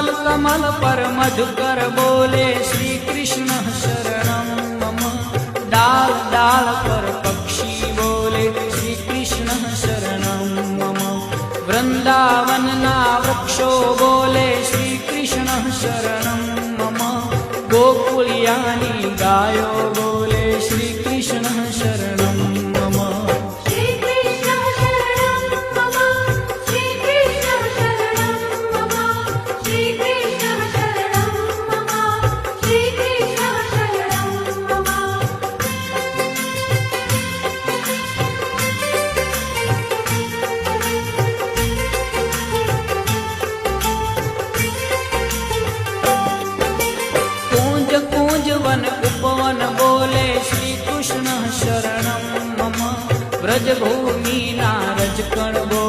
कमल कमल पर मधुकर बोले श्री कृष्ण शरणं मम। डाल डाल पर पक्षी बोले श्री कृष्ण शरणं मम। वृंदावन ना वृक्षो बोले श्री कृष्ण शरणं मम। गोकुलियानी गायो बोले श्री कृष्ण शरणं मम। श्री कृष्ण शरणं मम। श्री कृष्ण शरणं मम। श्री कृष्ण शरणं मम। श्री कृष्ण शरणं मम। कूंज कूंज वन उपवन बोले श्री कृष्ण शरणं मम। ब्रज भूमि नारज कण बोले